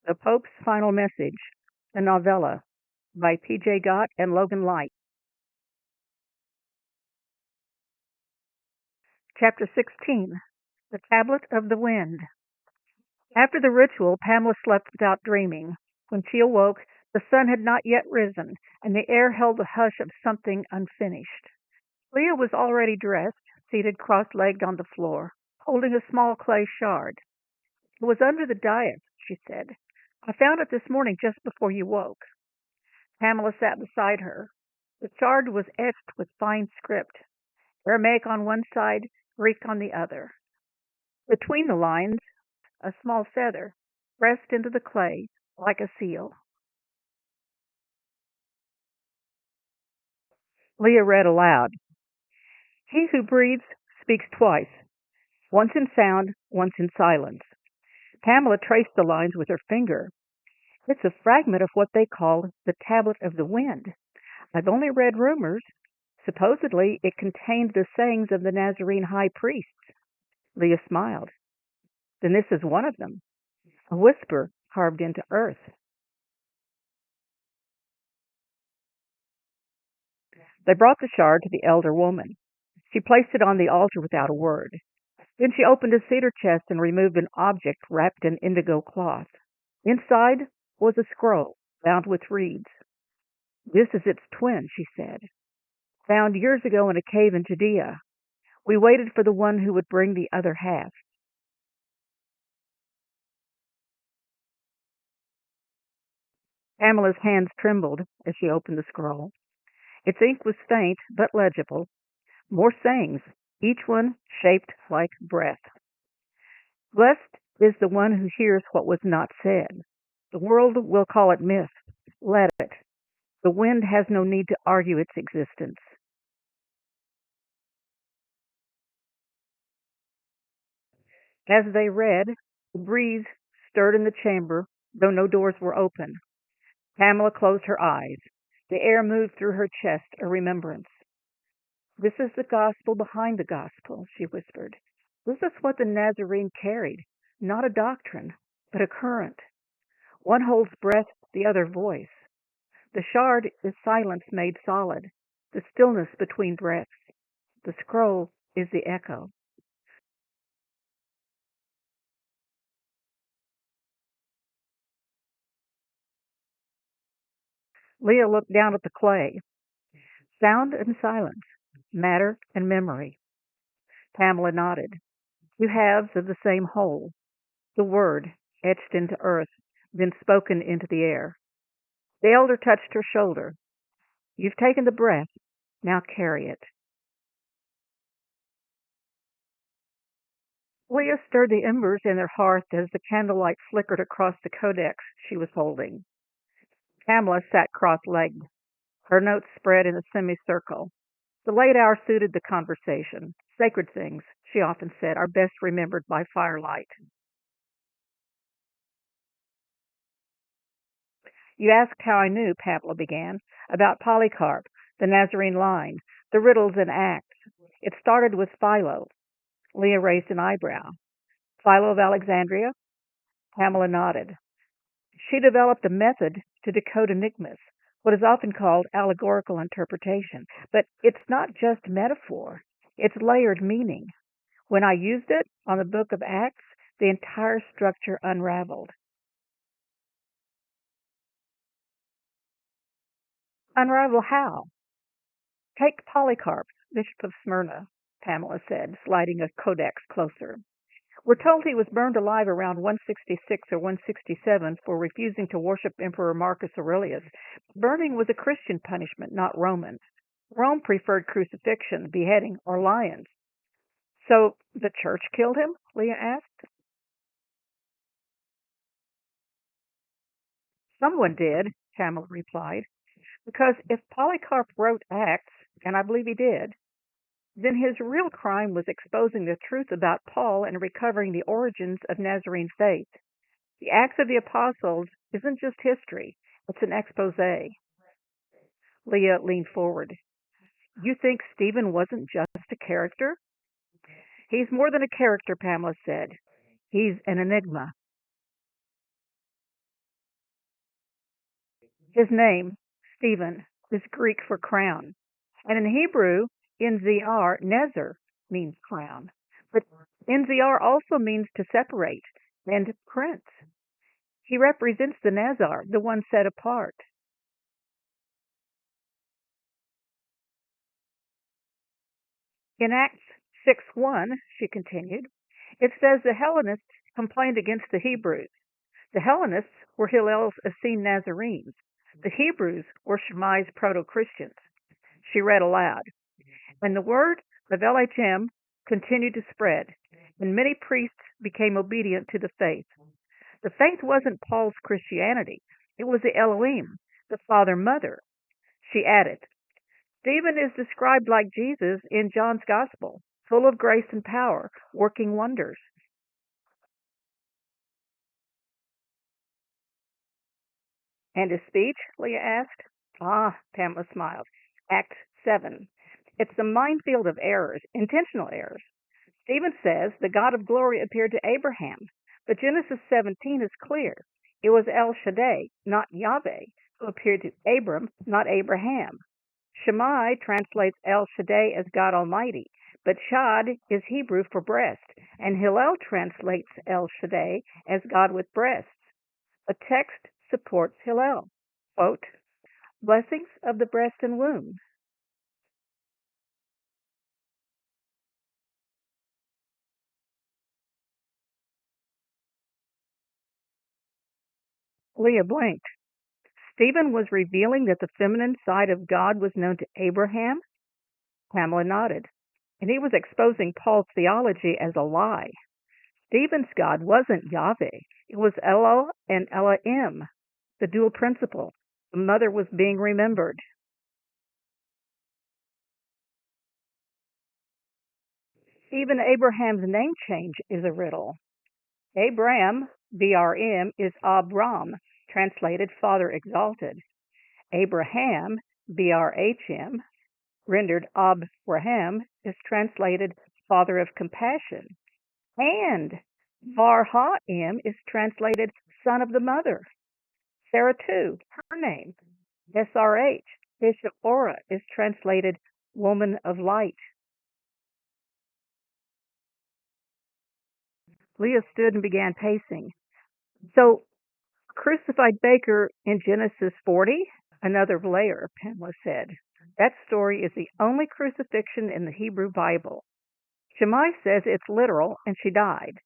The Pope's Final Message, a novella by P.J. Gott and Logan Light. Chapter 16, The Tablet of the Wind. After the ritual, Pamela slept without dreaming. When she awoke, the sun had not yet risen, and the air held the hush of something unfinished. Leah was already dressed, seated cross-legged on the floor, holding a small clay shard. It was under the dais, she said. I found it this morning just before you woke. Pamela sat beside her. The shard was etched with fine script, Aramaic on one side, Greek on the other. Between the lines, a small feather, pressed into the clay like a seal. Leah read aloud. He who breathes speaks twice, once in sound, once in silence. Pamela traced the lines with her finger. It's a fragment of what they call the Tablet of the Wind. I've only read rumors. Supposedly, it contained the sayings of the Nasarene High Priests. Leah smiled. Then this is one of them, a whisper carved into earth. They brought the shard to the elder woman. She placed it on the altar without a word. Then she opened a cedar chest and removed an object wrapped in indigo cloth. Inside was a scroll bound with reeds. This is its twin, she said. Found years ago in a cave in Judea. We waited for the one who would bring the other half. Pamela's hands trembled as she opened the scroll. Its ink was faint but legible. More sayings, each one shaped like breath. Blessed is the one who hears what was not said. The world will call it myth. Let it. The wind has no need to argue its existence. As they read, the breeze stirred in the chamber, though no doors were open. Pamela closed her eyes. The air moved through her chest, a remembrance. This is the gospel behind the gospel, she whispered. This is what the Nazarene carried, not a doctrine, but a current. One holds breath, the other voice. The shard is silence made solid, the stillness between breaths. The scroll is the echo. Leah looked down at the clay. Sound and silence, matter and memory. Pamela nodded. Two halves of the same whole. The word, etched into earth, then spoken into the air. The elder touched her shoulder. You've taken the breath, now carry it. Leah stirred the embers in their hearth as the candlelight flickered across the codex she was holding. Pamela sat cross-legged. Her notes spread in a semicircle. The late hour suited the conversation. Sacred things, she often said, are best remembered by firelight. You asked how I knew, Pamela began, about Polycarp, the Nazarene line, the riddles and acts. It started with Philo. Leah raised an eyebrow. Philo of Alexandria? Pamela nodded. She developed a method to decode enigmas, what is often called allegorical interpretation. But it's not just metaphor, it's layered meaning. When I used it on the book of Acts, the entire structure unraveled. Unravel how? Take Polycarp, Bishop of Smyrna, Pamela said, sliding a codex closer. We're told he was burned alive around 166 or 167 for refusing to worship Emperor Marcus Aurelius. Burning was a Christian punishment, not Roman. Rome preferred crucifixion, beheading, or lions. So the church killed him? Leah asked. Someone did, Pamela replied, because if Polycarp wrote Acts, and I believe he did, then his real crime was exposing the truth about Paul and recovering the origins of Nazarene faith. The Acts of the Apostles isn't just history, it's an expose. Leah leaned forward. You think Stephen wasn't just a character? He's more than a character, Pamela said. He's an enigma. His name, Stephen, is Greek for crown. And in Hebrew, NZR, Nezer, means crown. But NZR also means to separate and prince. He represents the Nazar, the one set apart. In Acts 6:1, she continued, it says the Hellenists complained against the Hebrews. The Hellenists were Hillel's Essene Nazarenes. The Hebrews were Shammai's proto-Christians. She read aloud. And the word of LHM continued to spread, and many priests became obedient to the faith. The faith wasn't Paul's Christianity. It was the Elohim, the Father-Mother. She added, Stephen is described like Jesus in John's Gospel, full of grace and power, working wonders. And his speech? Leah asked. Ah, Pamela smiled. Act 7. It's a minefield of errors, intentional errors. Stephen says the God of glory appeared to Abraham, but Genesis 17 is clear. It was El Shaddai, not Yahweh, who appeared to Abram, not Abraham. Shammai translates El Shaddai as God Almighty, but Shad is Hebrew for breast, and Hillel translates El Shaddai as God with breasts. A text supports Hillel. Quote, blessings of the breast and womb. Leah blinked. Stephen was revealing that the feminine side of God was known to Abraham? Pamela nodded. And he was exposing Paul's theology as a lie. Stephen's God wasn't Yahweh. It was Elo and Elohim, the dual principle. The mother was being remembered. Even Abraham's name change is a riddle. Abram, BRM, is Abram, translated Father Exalted. Abraham, BRHM, rendered Abraham, is translated Father of Compassion. And Varhaim is translated Son of the Mother. Sarah too, her name, SRH, Bishop Ora, is translated Woman of Light. Leah stood and began pacing. So, crucified baker in Genesis 40? Another layer, Pamela said. That story is the only crucifixion in the Hebrew Bible. Shammai says it's literal and she died.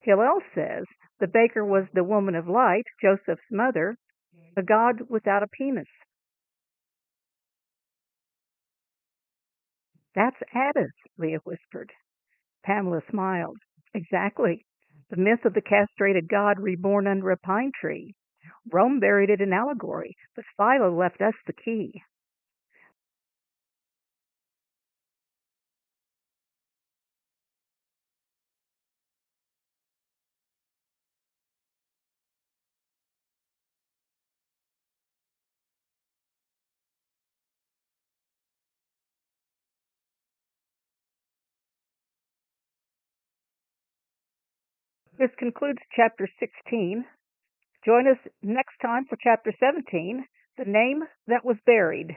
Hillel says the baker was the woman of light, Joseph's mother, a god without a penis. That's Addis, Leah whispered. Pamela smiled. Exactly. The myth of the castrated god reborn under a pine tree. Rome buried it in allegory, but Philo left us the key. This concludes chapter 16. Join us next time for chapter 17, The Name That Was Buried.